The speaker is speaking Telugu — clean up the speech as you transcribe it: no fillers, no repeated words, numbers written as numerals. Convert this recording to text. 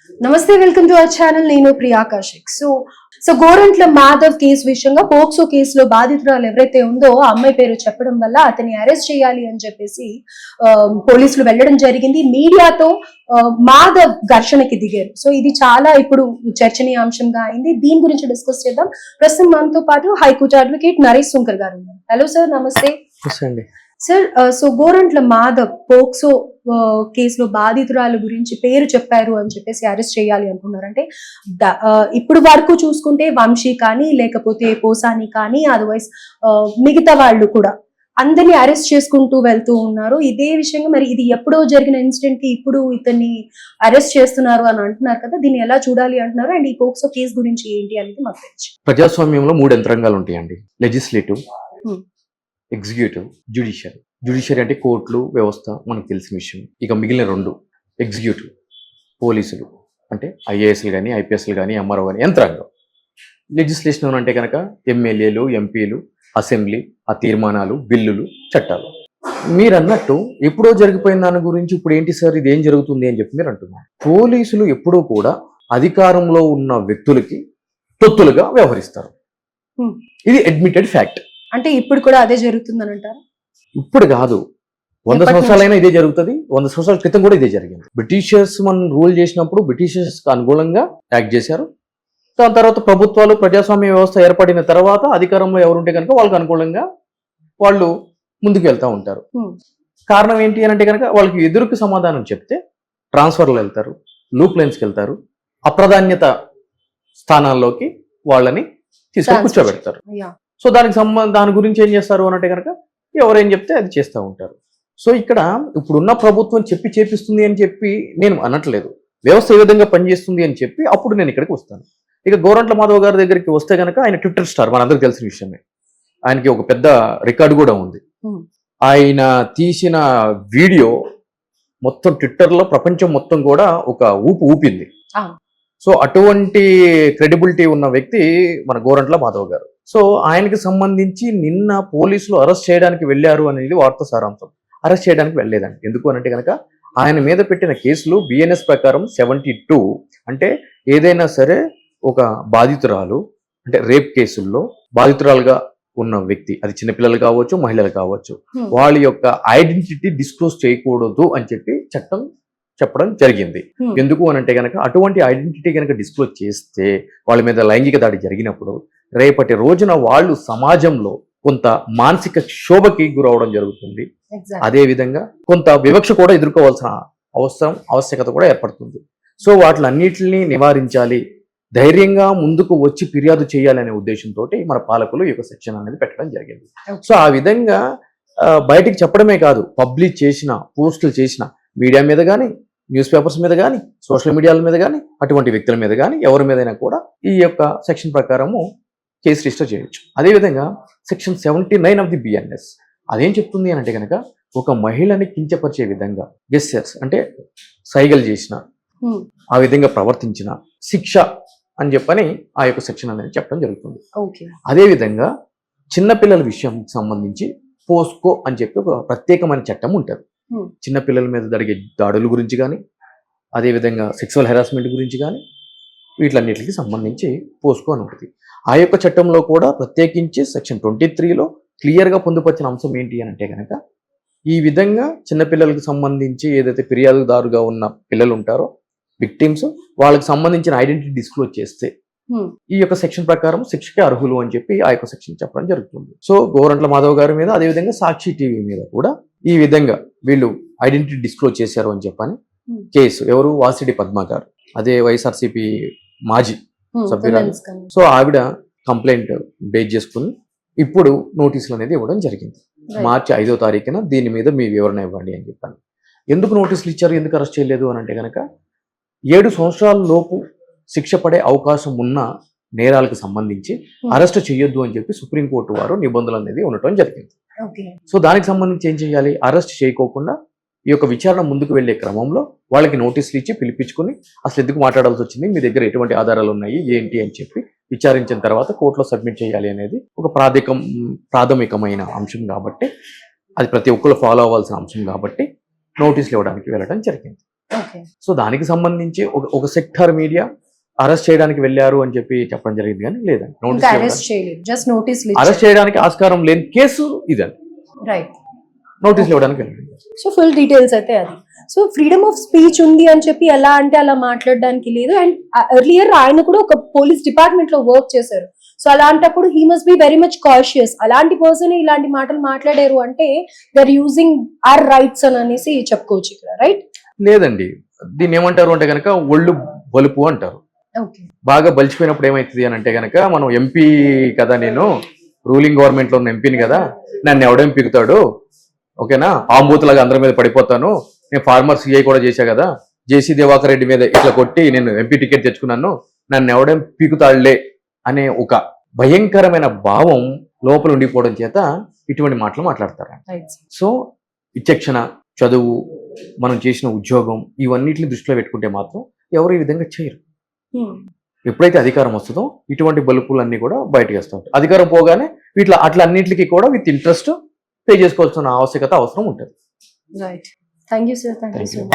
నమస్తే, వెల్కమ్ టు అవర్ ఛానల్. నేను ప్రియా కౌశిక్. సో గోరంట్ల మాధవ్ కేసు విషయంగా పోక్సో కేసులో బాధితురాలు ఎవరైతే ఉందో ఆ అమ్మాయి పేరు చెప్పడం వల్ల అతన్ని అరెస్ట్ చేయాలి అని చెప్పేసి పోలీసులు వెళ్ళడం జరిగింది. మీడియాతో మాధవ్ ఘర్షణకి దిగారు. సో ఇది చాలా ఇప్పుడు చర్చనీయాంశంగా అయింది. దీని గురించి డిస్కస్ చేద్దాం. ప్రస్తుతం మనతో పాటు హైకోర్టు అడ్వకేట్ నరేష్ సుంకర్ గారు ఉన్నారు. హలో సార్, నమస్తే sir. So Gorantla Madhav POCSO కేసులో బాధితురాలు గురించి పేరు చెప్పారు అని చెప్పేసి అరెస్ట్ చేయాలి అనుకున్నారు. అంటే ఇప్పుడు వరకు చూసుకుంటే వంశీ కానీ లేకపోతే పోసాని కానీ అదర్వైజ్ మిగతా వాళ్ళు కూడా అందరినీ అరెస్ట్ చేసుకుంటూ వెళ్తూ ఉన్నారు. ఇదే విషయంగా మరి ఇది ఎప్పుడో జరిగిన ఇన్సిడెంట్ కి ఇప్పుడు ఇతన్ని అరెస్ట్ చేస్తున్నారు అని అంటున్నారు కదా, దీన్ని ఎలా చూడాలి అంటున్నారు? అండ్ ఈ పోక్సో కేసు గురించి ఏంటి అనేది మాకు తెలుసు. ప్రజాస్వామ్యంలో 3 యంత్రాంగాలు ఉంటాయండి: లెజిస్లేటివ్, ఎగ్జిక్యూటివ్, జ్యుడిషియరీ. జ్యుడిషియరీ అంటే కోర్టులు, వ్యవస్థ, మనకు తెలిసిన విషయం. ఇక మిగిలిన 2 ఎగ్జిక్యూటివ్, పోలీసులు అంటే ఐఏఎస్లు కానీ ఐపీఎస్లు కానీ ఎంఆర్ఓ కానీ యంత్రాంగం. లెజిస్లేషన్ అంటే కనుక ఎమ్మెల్యేలు, ఎంపీలు, అసెంబ్లీ, ఆ తీర్మానాలు, బిల్లులు, చట్టాలు. మీరు అన్నట్టు ఎప్పుడో జరిగిపోయిన దాని గురించి ఇప్పుడు ఏంటి సార్ ఇది ఏం జరుగుతుంది అని చెప్పి మీరు అంటున్నారు. పోలీసులు ఎప్పుడూ కూడా అధికారంలో ఉన్న వ్యక్తులకి తొత్తులుగా వ్యవహరిస్తారు. ఇది అడ్మిటెడ్ ఫ్యాక్ట్. అంటే ఇప్పుడు కూడా అదే జరుగుతుందని అంటారు? ఇప్పుడు కాదు, 100 సంవత్సరాలైనా ఇదే జరుగుతుంది. 100 సంవత్సరాల క్రితం కూడా ఇదే జరిగింది. బ్రిటిషర్స్ మనం రూల్ చేసినప్పుడు బ్రిటిషర్స్ అనుకూలంగా యాక్ట్ చేశారు. దాని తర్వాత ప్రభుత్వాలు, ప్రజాస్వామ్య వ్యవస్థ ఏర్పడిన తర్వాత అధికారంలో ఎవరుంటే కనుక వాళ్ళకి అనుకూలంగా వాళ్ళు ముందుకు వెళ్తూ ఉంటారు. కారణం ఏంటి అని అంటే కనుక వాళ్ళకి ఎదురుకు సమాధానం చెప్తే ట్రాన్స్ఫర్లు వెళ్తారు, లూప్ లైన్స్కి వెళ్తారు, అప్రాధాన్యత స్థానాల్లోకి వాళ్ళని తీసుకొని కూర్చోబెడతారు. సో దాని గురించి ఏం చేస్తారు అని అంటే కనుక ఎవరేం చెప్తే అది చేస్తూ ఉంటారు. సో ఇక్కడ ఇప్పుడున్న ప్రభుత్వం చేపిస్తుంది అని చెప్పి నేను అనట్లేదు. వ్యవస్థ ఏ విధంగా పనిచేస్తుంది అని చెప్పి అప్పుడు నేను ఇక్కడికి వస్తాను. ఇక గోరంట్ల మాధవ్ గారి దగ్గరికి వస్తే కనుక ఆయన ట్విట్టర్ స్టార్, మనందరికి తెలిసిన విషయమే. ఆయనకి ఒక పెద్ద రికార్డు కూడా ఉంది. ఆయన తీసిన వీడియో మొత్తం ట్విట్టర్లో ప్రపంచం మొత్తం కూడా ఒక ఊపింది. సో అటువంటి క్రెడిబిలిటీ ఉన్న వ్యక్తి మన గోరంట్ల మాధవ్ గారు. సో ఆయనకి సంబంధించి నిన్న పోలీసులు అరెస్ట్ చేయడానికి వెళ్ళారు అనేది వార్త సారాంశం. అరెస్ట్ చేయడానికి వెళ్ళలేదండి. ఎందుకు అనంటే కనుక ఆయన మీద పెట్టిన కేసులు బిఎన్ఎస్ ప్రకారం 72. అంటే ఏదైనా సరే ఒక బాధితురాలు అంటే రేప్ కేసుల్లో బాధితురాలుగా ఉన్న వ్యక్తి, అది చిన్నపిల్లలు కావచ్చు, మహిళలు కావచ్చు, వాళ్ళ యొక్క ఐడెంటిటీ డిస్క్లోజ్ చేయకూడదు అని చెప్పి చట్టం చెప్పడం జరిగింది. ఎందుకు అనంటే కనుక అటువంటి ఐడెంటిటీ కనుక డిస్క్లోజ్ చేస్తే వాళ్ళ మీద లైంగిక దాడి జరిగినప్పుడు రేపటి రోజున వాళ్ళు సమాజంలో కొంత మానసిక క్షోభకి గురవడం జరుగుతుంది. అదే విధంగా కొంత వివక్ష కూడా ఎదుర్కోవాల్సిన ఆవశ్యకత కూడా ఏర్పడుతుంది. సో వాటిలన్నిటిని నివారించాలి, ధైర్యంగా ముందుకు వచ్చి ఫిర్యాదు చేయాలనే ఉద్దేశంతో మన పాలకులు ఈ యొక్క సెక్షన్ అనేది పెట్టడం జరిగింది. సో ఆ విధంగా బయటికి చెప్పడమే కాదు, పబ్లిష్ చేసిన పోస్టులు చేసిన మీడియా మీద కానీ, న్యూస్ పేపర్స్ మీద కానీ, సోషల్ మీడియాల మీద కానీ, అటువంటి వ్యక్తుల మీద కానీ ఎవరి మీదైనా కూడా ఈ యొక్క సెక్షన్ ప్రకారము కేసు రిజిస్టర్ చేయొచ్చు. అదేవిధంగా సెక్షన్ 79 ఆఫ్ ది బిఎన్ఎస్ అదేం చెప్తుంది అని అంటే కనుక ఒక మహిళని కించపరిచే విధంగా గెస్చర్స్ అంటే సైగలు చేసిన, ఆ విధంగా ప్రవర్తించిన శిక్ష అని చెప్పని ఆ యొక్క సెక్షన్ అనేది చెప్పడం జరుగుతుంది. అదేవిధంగా చిన్నపిల్లల విషయం సంబంధించి పోస్కో అని చెప్పి ఒక ప్రత్యేకమైన చట్టం ఉంటుంది. చిన్నపిల్లల మీద జరిగే దాడుల గురించి కానీ, అదేవిధంగా సెక్సువల్ హెరాస్మెంట్ గురించి కానీ, వీటిలన్నిటికి సంబంధించి పోస్కో అని ఉంటుంది. ఆ యొక్క చట్టంలో కూడా ప్రత్యేకించి సెక్షన్ 23లో క్లియర్గా పొందుపరిచిన అంశం ఏంటి అని అంటే కనుక ఈ విధంగా చిన్నపిల్లలకు సంబంధించి ఏదైతే ఫిర్యాదుదారుగా ఉన్న పిల్లలు ఉంటారో విక్టిమ్స్, వాళ్ళకి సంబంధించిన ఐడెంటిటీ డిస్క్లోజ్ చేస్తే ఈ యొక్క సెక్షన్ ప్రకారం శిక్షకి అర్హులు అని చెప్పి ఆ యొక్క సెక్షన్ చెప్పడం జరుగుతుంది. సో గోరంట్ల మాధవ్ గారి మీద, అదేవిధంగా సాక్షి టీవీ మీద కూడా ఈ విధంగా వీళ్ళు ఐడెంటిటీ డిస్క్లోజ్ చేశారు అని చెప్పని కేసు, ఎవరు వాసిడి పద్మ గారు, అదే వైఎస్ఆర్సీపీ మాజీ సభ్యురాలు. సో ఆవిడ కంప్లైంట్ బేస్ చేసుకుని ఇప్పుడు నోటీసులు అనేది ఇవ్వడం జరిగింది. మార్చి 5వ తారీఖున దీని మీద మీ వివరణ ఇవ్వండి అని చెప్పాను. ఎందుకు నోటీసులు ఇచ్చారు, ఎందుకు అరెస్ట్ చేయలేదు అని అంటే కనుక 7 సంవత్సరాల లోపు శిక్ష పడే అవకాశం ఉన్న నేరాలకు సంబంధించి అరెస్ట్ చేయొద్దు అని చెప్పి సుప్రీంకోర్టు వారు నిబంధనలు అనేది ఉండటం జరిగింది. సో దానికి సంబంధించి ఏం చేయాలి, అరెస్ట్ చేయకోకుండా ఈ యొక్క విచారణ ముందుకు వెళ్లే క్రమంలో వాళ్ళకి నోటీసులు ఇచ్చి పిలిపించుకుని అసలు ఎందుకు మాట్లాడాల్సి వచ్చింది, మీ దగ్గర ఎటువంటి ఆధారాలు ఉన్నాయి ఏంటి అని చెప్పి విచారించిన తర్వాత కోర్టులో సబ్మిట్ చేయాలి అనేది ఒక ప్రాథమికమైన అంశం కాబట్టి, అది ప్రతి ఒక్కరు ఫాలో అవ్వాల్సిన అంశం కాబట్టి నోటీసులు ఇవ్వడానికి వెళ్ళడం జరిగింది. ఓకే. సో దానికి సంబంధించి ఒక సెక్టార్ మీడియా అరెస్ట్ చేయడానికి వెళ్ళారు అని చెప్పి చెప్పడం జరిగింది, కానీ లేదండి ఇంకా నోటీస్ అరెస్ట్ చేయలేదు, జస్ట్ నోటీస్ అరెస్ట్ చేయడానికి ఆస్కారం లేని కేసు ఇదండి, రైట్. నోటీసులు ఇవ్వడానికి వెళ్ళండి. సో ఫుల్ డీటెయిల్స్ అయితే అది. సో ఫ్రీడమ్ ఆఫ్ స్పీచ్ ఉంది అని చెప్పి ఎలా అంటే అలా మాట్లాడడానికి లేదు. అండ్ ఎర్లియర్ ఆయన కూడా ఒక పోలీస్ డిపార్ట్మెంట్ లో వర్క్ చేశారు. సో అలాంటప్పుడు he must be very much cautious. అలాంటి పర్సన్ ఇలాంటి మాటలు మాట్లాడారు అంటే దర్ యూజింగ్ ఆర్ రైట్స్ అని అనేసి చెప్పుకోవచ్చు ఇక్కడ, రైట్? లేదండి, దీన్ని ఏమంటారు అంటే కనుక ఒళ్ళు బలుపు అంటారు. ఓకే. బాగా బలిచిపోయినప్పుడు ఏమైతుంది అని అంటే కనుక, మనం ఎంపీ కదా, నేను రూలింగ్ గవర్నమెంట్ లో ఉన్న ఎంపీని కదా, నన్ను ఎవడేం పీకుతాడు, ఓకేనా, ఆంబూతులాగా అందరి మీద పడిపోతాను, నేను ఫార్మర్ సిఐ కూడా చేశా కదా, జేసీ దివాకర్ రెడ్డి మీద ఇట్లా కొట్టి నేను ఎంపీ టికెట్ తెచ్చుకున్నాను, నన్ను ఎవడేం పీకుతాడులే అనే ఒక భయంకరమైన భావం లోపల ఉండిపోవడం చేత ఇటువంటి మాటలు మాట్లాడతారు. రైట్. సో విచక్షణ, చదువు, మనం చేసిన ఉద్యోగం, ఇవన్నిటిని దృష్టిలో పెట్టుకుంటే మాత్రం ఎవరు ఈ విధంగా చేయరు. ఎప్పుడైతే అధికారం వస్తుందో ఇటువంటి బలుపులన్నీ కూడా బయటకు వస్తూ ఉంటాయి. అధికారం పోగానే వీటిలో అన్నింటికి కూడా విత్ ఇంట్రెస్ట్ పే చేసుకోవాల్సిన అవసరం ఉంటుంది. Right. Thank you sir, thank you Thank so you. Much.